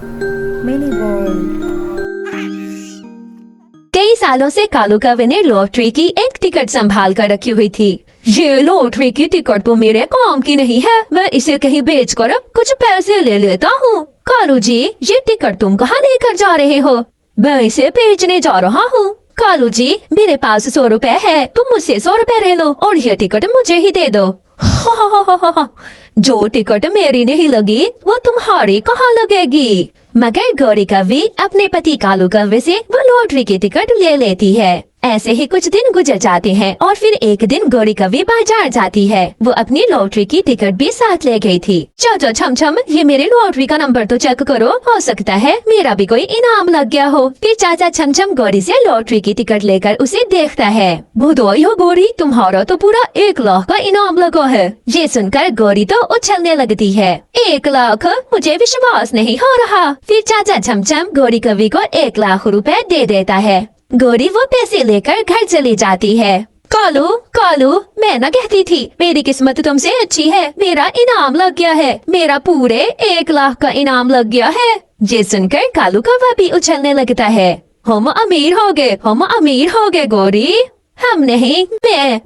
Mini world. कई सालों से कालू कौवे ने लॉटरी की एक टिकट संभाल कर रखी हुई थी। ये लॉटरी की टिकट तो मेरे काम की नहीं है, मैं इसे कहीं बेचकर कुछ पैसे ले लेता हूँ। कालू जी, ये टिकट तुम कहाँ लेकर जा रहे हो? मैं इसे बेचने जा रहा हूँ। कालू जी, मेरे पास 100 रुपए है, तुम मुझसे 100 रुपए ले लो और ये टिकट मुझे ही दे दो। जो टिकट मेरी नहीं लगी वो तुम्हारी कहाँ लगेगी? मगर गौरी कौवी अपने पति कालू कौवे से वो लॉटरी की टिकट ले लेती है। ऐसे ही कुछ दिन गुजर जाते हैं और फिर एक दिन गौरी कौवी बाजार जाती है। वो अपनी लॉटरी की टिकट भी साथ ले गई थी। चाचा छम छम, ये मेरे लॉटरी का नंबर तो चेक करो, हो सकता है मेरा भी कोई इनाम लग गया हो। फिर चाचा छम छम गौरी से लॉटरी की टिकट लेकर उसे देखता है। बधाई हो गौरी, तुम्हारा तो पूरा 1 लाख का इनाम लगा है। ये सुनकर गौरी तो उछलने लगती है। 1 लाख? मुझे विश्वास नहीं हो रहा। फिर चाचा छम छम गौरी कौवी को 1 लाख रुपए दे देता है। गौरी वो पैसे लेकर घर चली जाती है। कालू कालू, मैं ना कहती थी मेरी किस्मत तुमसे अच्छी है, मेरा इनाम लग गया है, मेरा पूरे 1 लाख का इनाम लग गया है। ये सुनकर कालू कौवा भी उछलने लगता है। हम अमीर हो गए, हम अमीर हो गए गौरी। हम नहीं,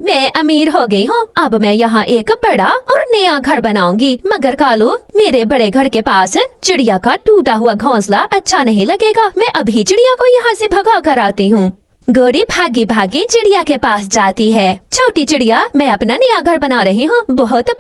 मैं अमीर हो गई हूँ। अब मैं यहाँ एक बड़ा और नया घर बनाऊंगी। मगर कालू, मेरे बड़े घर के पास चिड़िया का टूटा हुआ घोंसला अच्छा नहीं लगेगा, मैं अभी चिड़िया को यहाँ से भगा कर आती हूँ। गौरी भागी भागी चिड़िया के पास जाती है। छोटी चिड़िया, मैं अपना नया घर बना रही हूँ, बहुत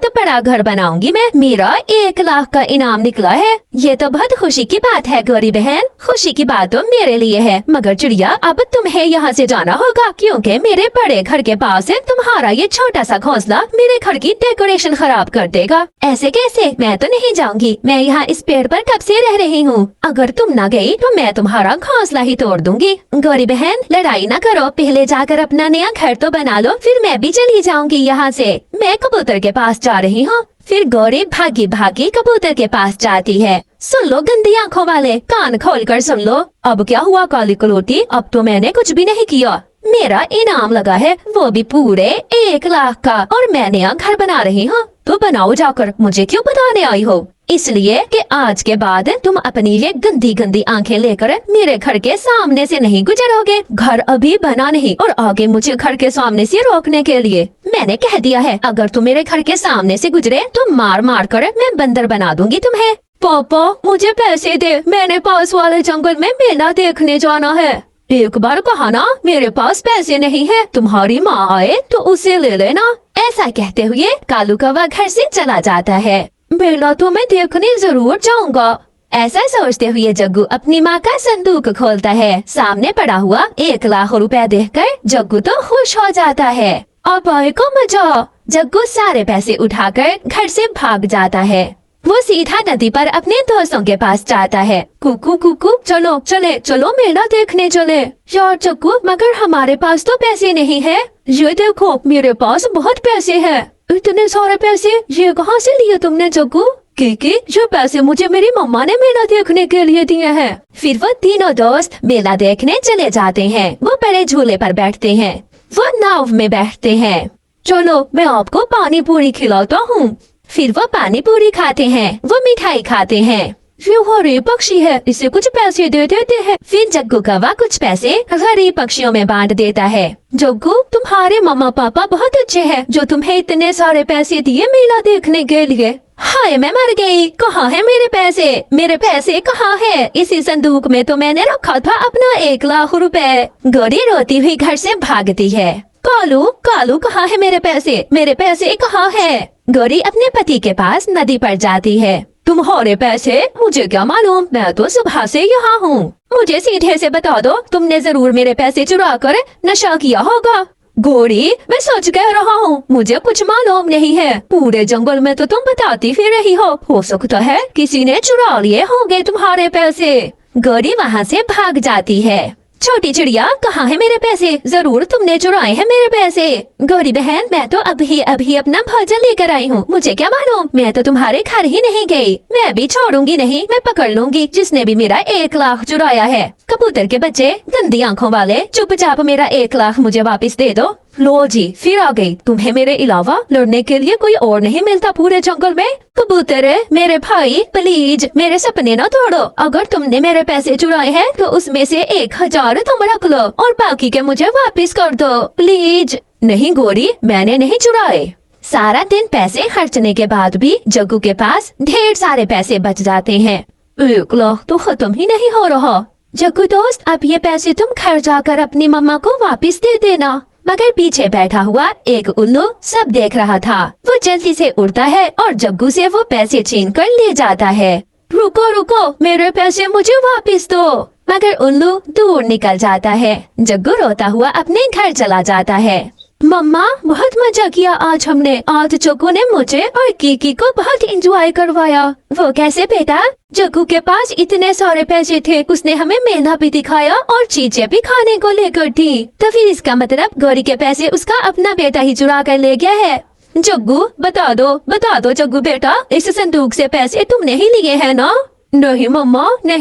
बड़ा घर बनाऊंगी मैं। मेरा 1 लाख का इनाम निकला है। ये तो बहुत खुशी की बात है गौरी बहन, खुशी की बात तो मेरे लिए है। मगर चिड़िया, अब तुम्हें यहाँ से जाना होगा, क्योंकि मेरे बड़े घर के पास तुम्हारा ये छोटा सा घोंसला मेरे घर की डेकोरेशन खराब कर देगा। ऐसे कैसे? मैं तो नहीं जाऊंगी, मैं यहाँ इस पेड़ पर कब से रह रही हूँ। अगर तुम न गई तो मैं तुम्हारा घोंसला ही तोड़ दूंगी। गौरी बहन, लड़ाई ना करो, पहले जाकर अपना नया घर तो बना लो, फिर मैं भी चली जाऊंगी यहाँ से। मैं कबूतर के पास जा रही हूँ। फिर गौरी भागी भागी कबूतर के पास जाती है। सुन लो गंदी आंखों वाले, कान खोलकर सुन लो। अब क्या हुआ काली कलोटी? अब तो मैंने कुछ भी नहीं किया, मेरा इनाम लगा है, वो भी पूरे 1 लाख का, और मैं नया घर बना रही हूँ। तो बनाओ जाकर, मुझे क्यों बताने आई हो? इसलिए कि आज के बाद तुम अपनी ये गंदी गंदी आंखें लेकर मेरे घर के सामने से नहीं गुजरोगे। घर अभी बना नहीं और आगे मुझे घर के सामने से रोकने के लिए मैंने कह दिया है, अगर तुम मेरे घर के सामने से गुजरे तो मार मार कर मैं बंदर बना दूंगी तुम्हें। पापा, मुझे पैसे दे, मैंने पास वाले जंगल में मेला देखने जाना है। एक बार कहा ना, मेरे पास पैसे नहीं है, तुम्हारी माँ आए तो उसे ले लेना। ऐसा कहते हुए कालू कौवा घर से चला जाता है। मेला तो मैं देखने जरूर जाऊंगा। ऐसा सोचते हुए जग्गू अपनी माँ का संदूक खोलता है। सामने पड़ा हुआ 1 लाख रुपए देखकर जग्गू तो खुश हो जाता है। अब आएगा मजा। जग्गू सारे पैसे उठाकर घर से भाग जाता है। वो सीधा नदी पर अपने दोस्तों के पास जाता है। कुकू कुकू, चलो चलो मेला देखने चले। यार जग्गू, मगर हमारे पास तो पैसे नहीं है। ये देखो, मेरे पास बहुत पैसे हैं। इतने सारे पैसे ये कहाँ से लिए तुमने जग्गू? क्योंकि जो पैसे मुझे मेरी मम्मा ने मेला देखने के लिए दिए हैं। फिर वो तीनों दोस्त मेला देखने चले जाते हैं। वो बड़े झूले पर बैठते हैं, वो नाव में बैठते हैं। चलो मैं आपको पानी पूरी खिलाता हूँ। फिर वो पानी पूरी खाते हैं, वो मिठाई खाते हैं। ये गरीब पक्षी है, इसे कुछ पैसे दे देते हैं। फिर जग्गू कौवा कुछ पैसे गरीब पक्षियों में बांट देता है। जग्गू, तुम्हारे मम्मा पापा बहुत अच्छे हैं जो तुम्हें इतने सारे पैसे दिए मेला देखने के लिए। हाय, मैं मर गई, कहाँ है मेरे पैसे? मेरे पैसे कहाँ है? इसी संदूक में तो मैंने रखा था अपना 1 लाख रुपए। गौरी रोती हुई घर से भागती है। कालू कालू, कहाँ है मेरे पैसे? मेरे पैसे कहाँ है? गौरी अपने पति के पास नदी पर जाती है। तुम्हारे पैसे? मुझे क्या मालूम, मैं तो सुबह से यहाँ हूँ। मुझे सीधे से बता दो, तुमने जरूर मेरे पैसे चुरा कर नशा किया होगा। गौरी, मैं सच कह रहा हूँ, मुझे कुछ मालूम नहीं है। पूरे जंगल में तो तुम बताती फिर रही हो सकता है किसी ने चुरा लिए होंगे तुम्हारे पैसे। गौरी वहाँ से भाग जाती है। छोटी चिड़िया, कहाँ है मेरे पैसे? जरूर तुमने चुराए हैं मेरे पैसे। गौरी बहन, मैं तो अभी अपना भोजन लेकर आई हूँ, मुझे क्या मालूम, मैं तो तुम्हारे घर ही नहीं गई। मैं भी छोड़ूंगी नहीं, मैं पकड़ लूंगी जिसने भी मेरा 1 लाख चुराया है। कबूतर के बच्चे, गंदी आंखों वाले, चुपचाप मेरा 1 लाख मुझे वापस दे दो। लो जी, फिर आ गई। तुम्हें मेरे अलावा लड़ने के लिए कोई और नहीं मिलता पूरे जंगल में? कबूतर मेरे भाई, प्लीज मेरे सपने ना तोड़ो। अगर तुमने मेरे पैसे चुराए हैं तो उसमें से 1000 तुम रख लो और बाकी के मुझे वापस कर दो प्लीज। नहीं गोरी, मैंने नहीं चुराए। सारा दिन पैसे खर्चने के बाद भी जग्गू के पास ढेर सारे पैसे बच जाते हैं। 1 लाख तो खत्म ही नहीं हो रहा। जग्गू दोस्त, अब ये पैसे तुम घर जाकर अपनी मम्मा को वापस दे देना। मगर पीछे बैठा हुआ एक उल्लू सब देख रहा था। वो जल्दी से उड़ता है और जग्गू से वो पैसे छीन कर ले जाता है। रुको रुको, मेरे पैसे मुझे वापस दो। मगर उल्लू दूर निकल जाता है। जग्गू रोता हुआ अपने घर चला जाता है। मम्मा, बहुत मजा किया आज हमने। आज जग्गू ने मुझे और कीकी को बहुत एंजॉय करवाया। वो कैसे बेटा? जग्गू के पास इतने सारे पैसे थे, उसने हमें मेला भी दिखाया और चीजें भी खाने को लेकर दी। तो फिर इसका मतलब गौरी के पैसे उसका अपना बेटा ही चुरा कर ले गया है। जग्गू बता दो जग्गू बेटा, इस संदूक से पैसे तुमने ही लिए हैं ना? नहीं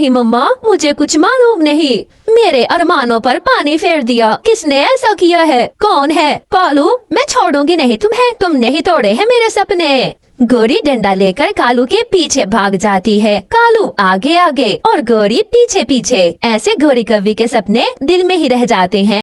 मम्मा, मुझे कुछ मालूम नहीं। मेरे अरमानों पर पानी फेर दिया। किसने ऐसा किया है? कौन है? कालू, मैं छोड़ूंगी नहीं तुम्हें। तुमने ही तोड़े हैं मेरे सपने। गौरी डंडा लेकर कालू के पीछे भाग जाती है। कालू आगे आगे और गौरी पीछे पीछे। ऐसे गौरी कवि के सपने दिल में ही रह जाते हैं।